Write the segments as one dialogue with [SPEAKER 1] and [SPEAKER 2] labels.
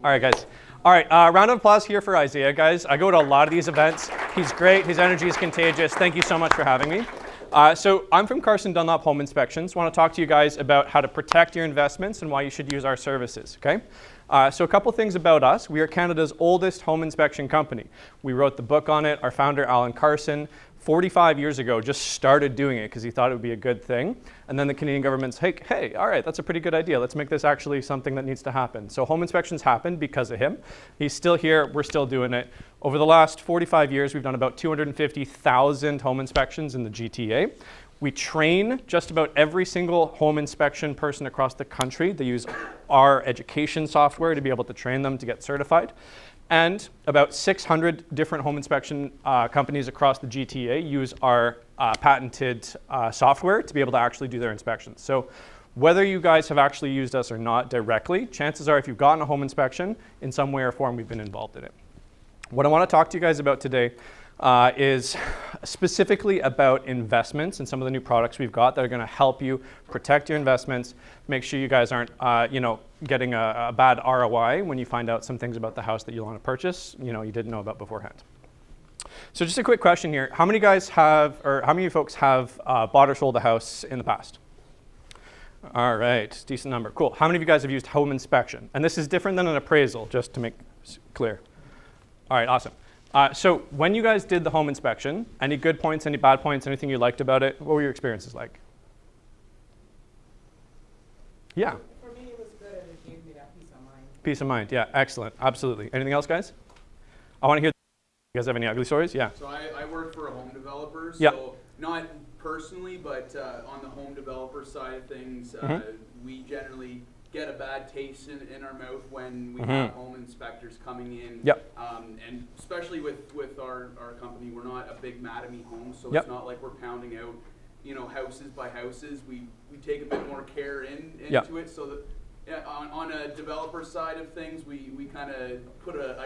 [SPEAKER 1] All right, guys. All right, round of applause here for Isaiah, guys. I go to a lot of these events. He's great. His energy is contagious. Thank you so much for having me. So I'm from Carson Dunlop Home Inspections. I want to talk to you guys about how to protect your investments and why you should use our services, okay? So a couple things about us. We are Canada's oldest home inspection company. We wrote the book on it. Our founder, Alan Carson, 45 years ago, just started doing it because he thought it would be a good thing. And then the Canadian government's, hey, all right, that's a pretty good idea. Let's make this actually something that needs to happen. So home inspections happened because of him. He's still here. We're still doing it. Over the last 45 years, we've done about 250,000 home inspections in the GTA. We train just about every single home inspection person across the country. They use our education software to be able to train them to get certified. And about 600 different home inspection companies across the GTA use our patented software to be able to actually do their inspections. So whether you guys have actually used us or not directly, chances are if you've gotten a home inspection, in some way or form, we've been involved in it. What I want to talk to you guys about today is specifically about investments and some of the new products we've got that are going to help you protect your investments, make sure you guys aren't getting a bad ROI when you find out some things about the house that you want to purchase you didn't know about beforehand. So just a quick question here. How many guys have, or how many folks have bought or sold a house in the past? All right, decent number. Cool. How many of you guys have used home inspection? And this is different than an appraisal, just to make clear. All right, awesome. So when you guys did the home inspection, any good points, any bad points, anything you liked about it? What were your experiences like? Yeah.
[SPEAKER 2] For me, it was good. It gave me that peace of mind.
[SPEAKER 1] Peace of mind. Yeah, excellent. Absolutely. Anything else, guys? I want to hear. You guys have any ugly stories? Yeah.
[SPEAKER 3] So I work for a home developer. So
[SPEAKER 1] yep.
[SPEAKER 3] Not personally, but on the home developer side of things, we generally get a bad taste in our mouth when we have home inspectors coming in.
[SPEAKER 1] Yep.
[SPEAKER 3] And especially with our company, we're not a big Mattamy home, so
[SPEAKER 1] yep.
[SPEAKER 3] It's not like we're pounding out, houses by houses. We take a bit more care into
[SPEAKER 1] yep.
[SPEAKER 3] it, so that on a developer side of things, we kind of put a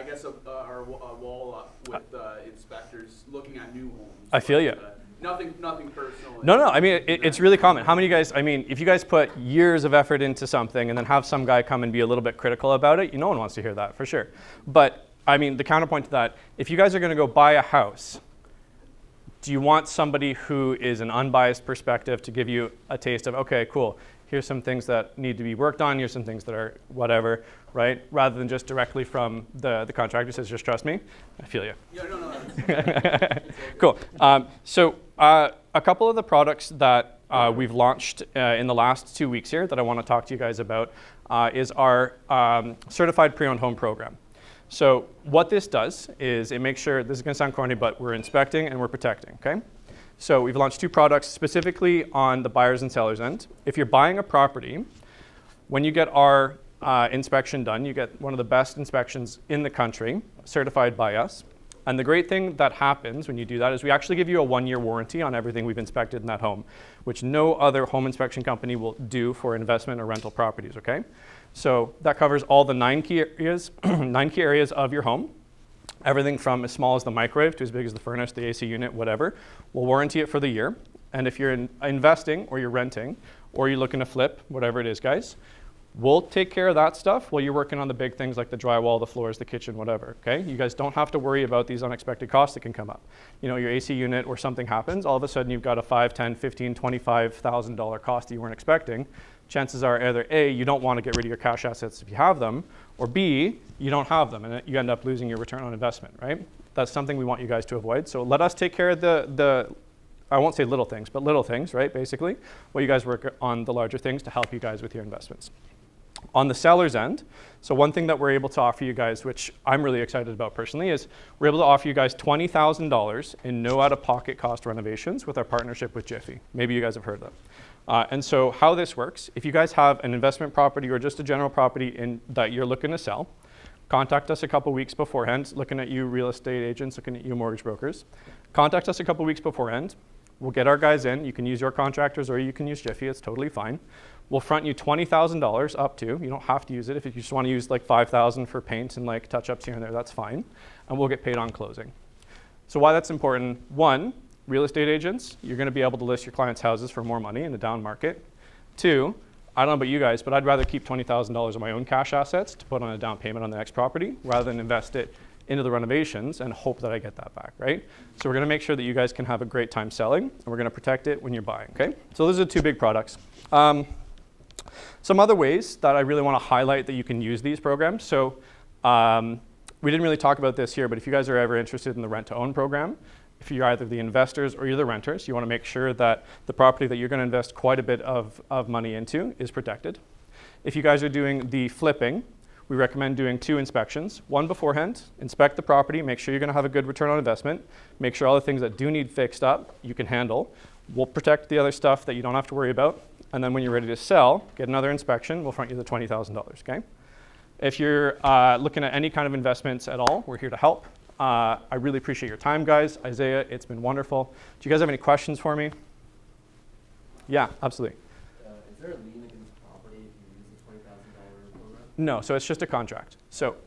[SPEAKER 3] wall up with inspectors looking at new homes.
[SPEAKER 1] I feel you.
[SPEAKER 3] Nothing personal.
[SPEAKER 1] No. I mean, it's really common. How many guys? I mean, if you guys put years of effort into something and then have some guy come and be a little bit critical about it, no one wants to hear that for sure. But I mean, the counterpoint to that, if you guys are going to go buy a house, do you want somebody who is an unbiased perspective to give you a taste of, okay, cool, here's some things that need to be worked on, here's some things that are whatever, right? Rather than just directly from the contractor who says, just trust me. I feel you.
[SPEAKER 3] Yeah, no.
[SPEAKER 1] Cool. So a couple of the products that we've launched in the last 2 weeks here that I want to talk to you guys about is our Certified Pre-Owned Home Program. So what this does is it makes sure, this is going to sound corny, but we're inspecting and we're protecting, okay? So we've launched 2 products specifically on the buyers and sellers end. If you're buying a property, when you get our inspection done, you get one of the best inspections in the country, certified by us. And the great thing that happens when you do that is we actually give you a 1-year warranty on everything we've inspected in that home, which no other home inspection company will do for investment or rental properties, okay? So that covers all the 9 key areas, 9 key areas of your home. Everything from as small as the microwave to as big as the furnace, the AC unit, whatever. We'll warranty it for the year. And if you're investing or you're renting or you're looking to flip, whatever it is, guys, we'll take care of that stuff while you're working on the big things like the drywall, the floors, the kitchen, whatever, okay? You guys don't have to worry about these unexpected costs that can come up. Your AC unit or something happens, all of a sudden you've got a $5,000, $10,000, $15,000, $25,000 cost that you weren't expecting. Chances are either A, you don't want to get rid of your cash assets if you have them, or B, you don't have them and you end up losing your return on investment, right? That's something we want you guys to avoid. So let us take care of the I won't say little things, but little things, right, basically, while you guys work on the larger things to help you guys with your investments. On the seller's end, so one thing that we're able to offer you guys, which I'm really excited about personally, is we're able to offer you guys $20,000 in no out-of-pocket cost renovations with our partnership with Jiffy. Maybe you guys have heard that. And so how this works, if you guys have an investment property or just a general property that you're looking to sell, contact us a couple weeks beforehand, looking at you real estate agents, looking at you mortgage brokers. Contact us a couple weeks beforehand. We'll get our guys in. You can use your contractors or you can use Jiffy. It's totally fine. We'll front you $20,000 up to. You don't have to use it. If you just want to use like $5,000 for paint and like touch-ups here and there, that's fine. And we'll get paid on closing. So why that's important, 1, real estate agents, you're going to be able to list your clients' houses for more money in the down market. 2, I don't know about you guys, but I'd rather keep $20,000 of my own cash assets to put on a down payment on the next property rather than invest it into the renovations and hope that I get that back, right? So we're gonna make sure that you guys can have a great time selling, and we're gonna protect it when you're buying, okay? So those are the two big products. Some other ways that I really wanna highlight that you can use these programs. So we didn't really talk about this here, but if you guys are ever interested in the rent-to-own program, if you're either the investors or you're the renters, you wanna make sure that the property that you're gonna invest quite a bit of money into is protected. If you guys are doing the flipping, we recommend doing 2 inspections. One beforehand, inspect the property, make sure you're gonna have a good return on investment, make sure all the things that do need fixed up, you can handle. We'll protect the other stuff that you don't have to worry about. And then when you're ready to sell, get another inspection, we'll front you the $20,000, okay? If you're looking at any kind of investments at all, we're here to help. I really appreciate your time, guys. Isaiah, it's been wonderful. Do you guys have any questions for me? Yeah, absolutely.
[SPEAKER 4] Is there a lien against the property if you use the $20,000 program?
[SPEAKER 1] No, so it's just a contract. So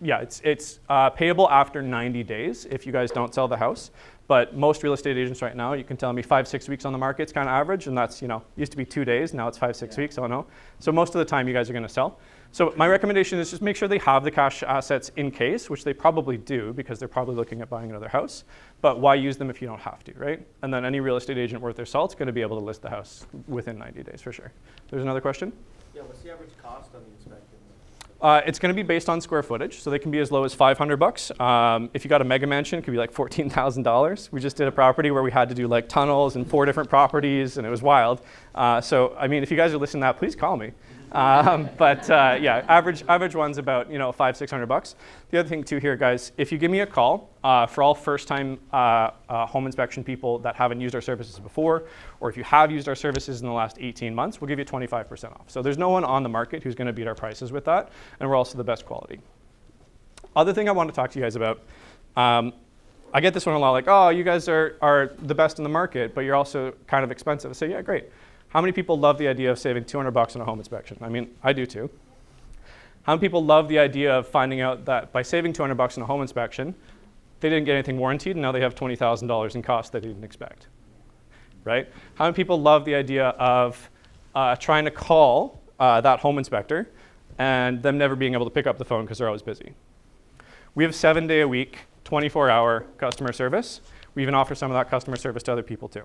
[SPEAKER 1] yeah, it's payable after 90 days if you guys don't sell the house. But most real estate agents right now, you can tell me 5-6 weeks on the market is kind of average, and that's, used to be 2 days, now it's 5-6 weeks, I don't know. So most of the time you guys are gonna sell. So my recommendation is just make sure they have the cash assets in case, which they probably do because they're probably looking at buying another house. But why use them if you don't have to, right? And then any real estate agent worth their salt is gonna be able to list the house within 90 days for sure. There's another question?
[SPEAKER 4] Yeah, what's the average cost on the inspection?
[SPEAKER 1] It's going to be based on square footage, so they can be as low as $500. If you got a mega mansion, it could be like $14,000. We just did a property where we had to do like tunnels and 4 different properties, and it was wild. So, I mean, if you guys are listening to that, please call me. Yeah, average one's about $500-600. The other thing too here, guys, if you give me a call for all first-time home inspection people that haven't used our services before, or if you have used our services in the last 18 months, we'll give you 25% off. So there's no one on the market who's going to beat our prices with that, and we're also the best quality. Other thing I want to talk to you guys about. I get this one a lot, like, oh, you guys are the best in the market, but you're also kind of expensive. I say, yeah, great. How many people love the idea of saving $200 on a home inspection? I mean, I do too. How many people love the idea of finding out that by saving $200 on a home inspection, they didn't get anything warranted and now they have $20,000 in costs they didn't expect, right? How many people love the idea of trying to call that home inspector and them never being able to pick up the phone because they're always busy? We have 7-day-a-week, 24-hour customer service. We even offer some of that customer service to other people too.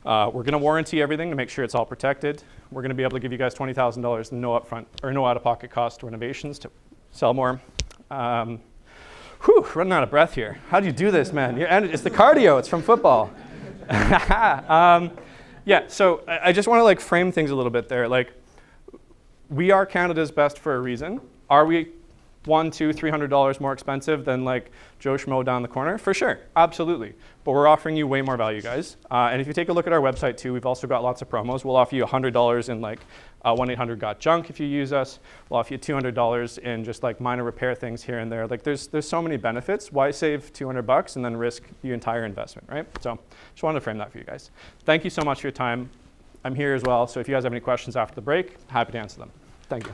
[SPEAKER 1] We're going to warranty everything to make sure it's all protected. We're going to be able to give you guys $20,000 no upfront or no out-of-pocket cost renovations to sell more. Running out of breath here. How do you do this, man? It's the cardio. It's from football. Yeah. So I just want to like frame things a little bit there. Like, we are Canada's best for a reason. Are we $100, $200, $300 more expensive than like Joe Schmo down the corner? For sure, absolutely. But we're offering you way more value, guys. And if you take a look at our website too, we've also got lots of promos. We'll offer you $100 in like 1-800-GOT-JUNK if you use us. We'll offer you $200 in just like minor repair things here and there. Like there's so many benefits. Why save $200 and then risk the entire investment, right? So just wanted to frame that for you guys. Thank you so much for your time. I'm here as well, so if you guys have any questions after the break, happy to answer them. Thank you.